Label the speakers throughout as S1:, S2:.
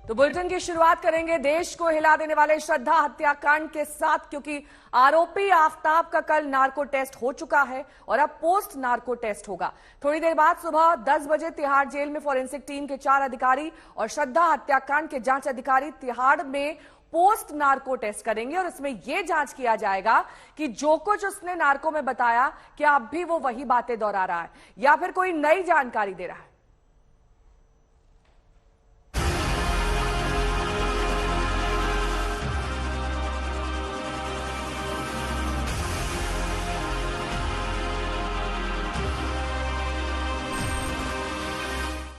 S1: तो बुलेटिन की शुरुआत करेंगे देश को हिला देने वाले श्रद्धा हत्याकांड के साथ, क्योंकि आरोपी आफताब का कल नार्को टेस्ट हो चुका है और अब पोस्ट नार्को टेस्ट होगा। थोड़ी देर बाद सुबह 10 बजे तिहाड़ जेल में फॉरेंसिक टीम के 4 अधिकारी और श्रद्धा हत्याकांड के जांच अधिकारी तिहाड़ में पोस्ट नार्को टेस्ट करेंगे और इसमें यह जांच किया जाएगा कि जो कुछ उसने नार्को में बताया क्या अब भी वो वही बातें दोहरा रहा है या फिर कोई नई जानकारी दे रहा है।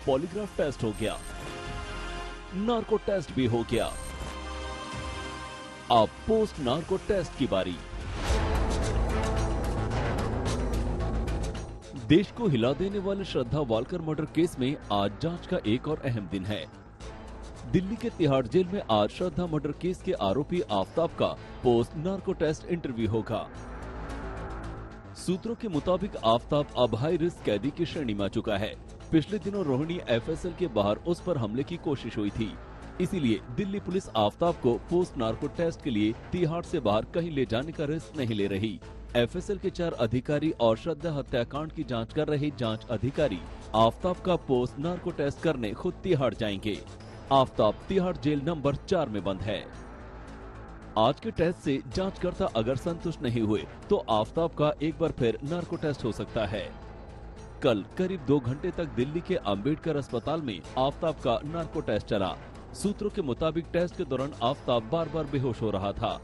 S2: पॉलीग्राफ टेस्ट हो गया, नार्को टेस्ट भी हो गया, अब पोस्ट नार्को टेस्ट की बारी। देश को हिला देने वाले श्रद्धा वालकर मर्डर केस में आज जांच का एक और अहम दिन है। दिल्ली के तिहाड़ जेल में आज श्रद्धा मर्डर केस के आरोपी आफताब का पोस्ट नार्को टेस्ट इंटरव्यू होगा। सूत्रों के मुताबिक आफताब अब हाई रिस्क कैदी की श्रेणी में आ चुका है। पिछले दिनों रोहिणी एफएसएल के बाहर उस पर हमले की कोशिश हुई थी, इसीलिए दिल्ली पुलिस आफताब को पोस्ट नार्को टेस्ट के लिए तिहाड़ से बाहर कहीं ले जाने का रिस्क नहीं ले रही। एफएसएल के 4 अधिकारी और श्रद्धा हत्याकांड की जांच कर रहे जांच अधिकारी आफताब का पोस्ट नार्को टेस्ट करने खुद तिहाड़ जाएंगे। आफताब तिहाड़ जेल नंबर 4 में बंद है। आज के टेस्ट से जांचकर्ता अगर संतुष्ट नहीं हुए तो आफताब का एक बार फिर नार्को टेस्ट हो सकता है। कल करीब 2 घंटे तक दिल्ली के अंबेडकर अस्पताल में आफताब का नार्को टेस्ट चला। सूत्रों के मुताबिक टेस्ट के दौरान आफताब बार बार बेहोश हो रहा था।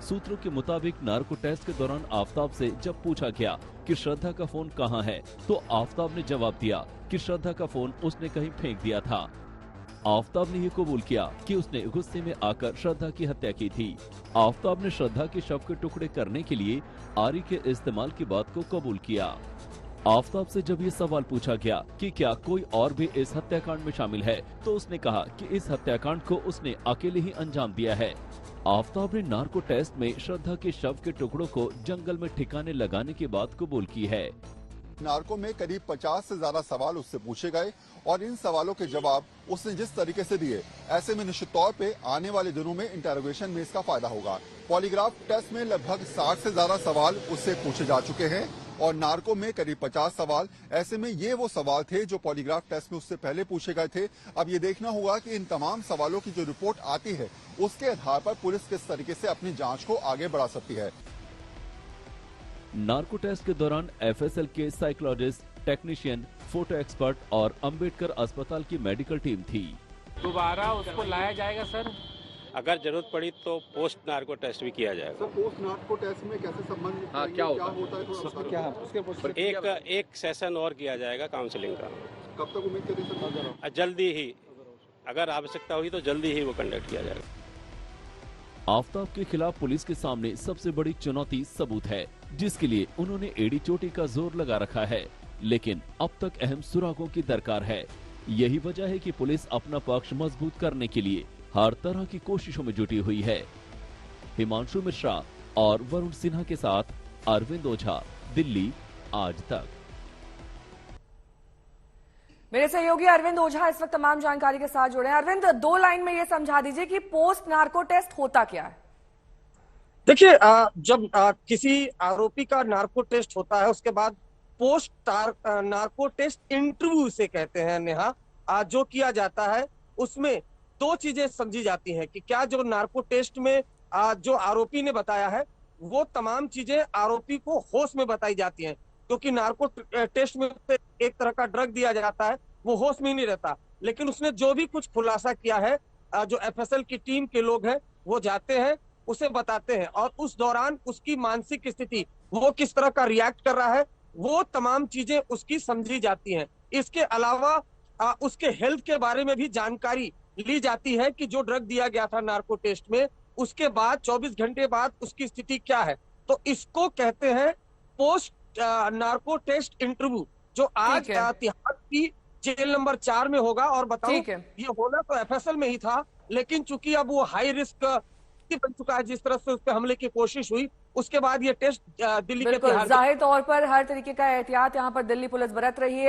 S2: सूत्रों के मुताबिक नार्को टेस्ट के दौरान आफताब से जब पूछा गया कि श्रद्धा का फोन कहां है, तो आफताब ने जवाब दिया कि श्रद्धा का फोन उसने कहीं फेंक दिया था। आफताब ने ये कबूल किया कि उसने गुस्से में आकर श्रद्धा की हत्या की थी। आफताब ने श्रद्धा के शव के टुकड़े करने के लिए आरी के इस्तेमाल की बात को कबूल किया। आफताब से जब ये सवाल पूछा गया कि क्या कोई और भी इस हत्याकांड में शामिल है, तो उसने कहा कि इस हत्याकांड को उसने अकेले ही अंजाम दिया है। आफताब ने नार्को टेस्ट में श्रद्धा के शव के टुकड़ों को जंगल में ठिकाने लगाने की बात कबूल की है।
S3: नार्को में करीब 50 से ज्यादा सवाल उससे पूछे गए और इन सवालों के जवाब उसने जिस तरीके से दिए, ऐसे में निश्चित तौर पे आने वाले दिनों में इंटरोगेशन में इसका फायदा होगा। पॉलीग्राफ टेस्ट में लगभग 60 से ज्यादा सवाल उससे पूछे जा चुके हैं और नार्को में करीब 50 सवाल। ऐसे में ये वो सवाल थे जो पॉलीग्राफ टेस्ट में उससे पहले पूछे गए थे। अब ये देखना होगा कि इन तमाम सवालों की जो रिपोर्ट आती है उसके आधार पर पुलिस किस तरीके से अपनी जांच को आगे बढ़ा सकती है।
S2: नार्को टेस्ट के दौरान एफएसएल के साइकोलॉजिस्ट, टेक्नीशियन, फोटो एक्सपर्ट और अंबेडकर अस्पताल की मेडिकल टीम थी।
S4: दोबारा उसको लाया जाएगा सर,
S5: अगर जरूरत पड़ी तो पोस्ट नार्को टेस्ट भी किया जाएगा।
S3: सर, पोस्ट नार्को टेस्ट में कैसे संबंध
S4: क्या होता है?
S5: एक सेशन और किया जाएगा काउंसलिंग का।
S3: कब तक उम्मीद करें सर?
S5: जल्दी ही, अगर आवश्यकता हुई तो जल्दी ही वो कंडक्ट किया जाएगा।
S2: आफताब के खिलाफ पुलिस के सामने सबसे बड़ी चुनौती सबूत है, जिसके लिए उन्होंने एड़ी चोटी का जोर लगा रखा है, लेकिन अब तक अहम सुरागों की दरकार है। यही वजह है कि पुलिस अपना पक्ष मजबूत करने के लिए हर तरह की कोशिशों में जुटी हुई है। हिमांशु मिश्रा और वरुण सिन्हा के साथ अरविंद ओझा, दिल्ली आज तक।
S1: मेरे सहयोगी अरविंद ओझा इस वक्त तमाम जानकारी के साथ जुड़े हैं। अरविंद, 2 लाइन में ये समझा दीजिए कि पोस्ट नार्को टेस्ट होता क्या है?
S6: देखिए, जब किसी आरोपी का नार्को टेस्ट होता है उसके बाद पोस्ट नार्को टेस्ट इंटरव्यू से कहते हैं नेहा, जो किया जाता है उसमें 2 चीजें समझी जाती हैं कि क्या जो नार्को टेस्ट में जो आरोपी ने बताया है वो तमाम चीजें आरोपी को होश में बताई जाती हैं, क्योंकि नार्को टेस्ट में एक तरह का ड्रग दिया जाता है, वो होश में ही नहीं रहता। लेकिन उसने जो भी कुछ खुलासा किया है, जो एफएसएल की टीम के लोग हैं वो जाते हैं, उसे बताते हैं और उस दौरान उसकी मानसिक स्थिति, वो किस तरह का रिएक्ट कर रहा है, वो तमाम चीजें उसकी समझी जाती हैं। इसके अलावा उसके हेल्थ के बारे में भी जानकारी ली जाती है कि जो ड्रग दिया गया था नार्को टेस्ट में, उसके बाद 24 घंटे बाद उसकी स्थिति क्या है। तो इसको कहते हैं पोस्ट नार्को टेस्ट इंटरव्यू, जो आज तिहाड़ की जेल नंबर 4 में होगा। और बताओ, ये होना तो एफएसएल में ही था, लेकिन चूंकि अब वो हाई रिस्क बन चुका है, जिस तरह से उस पर हमले की कोशिश हुई, उसके बाद ये टेस्ट दिल्ली के
S1: जाहिर तौर पर हर तरीके का एहतियात यहाँ पर दिल्ली पुलिस बरत रही है।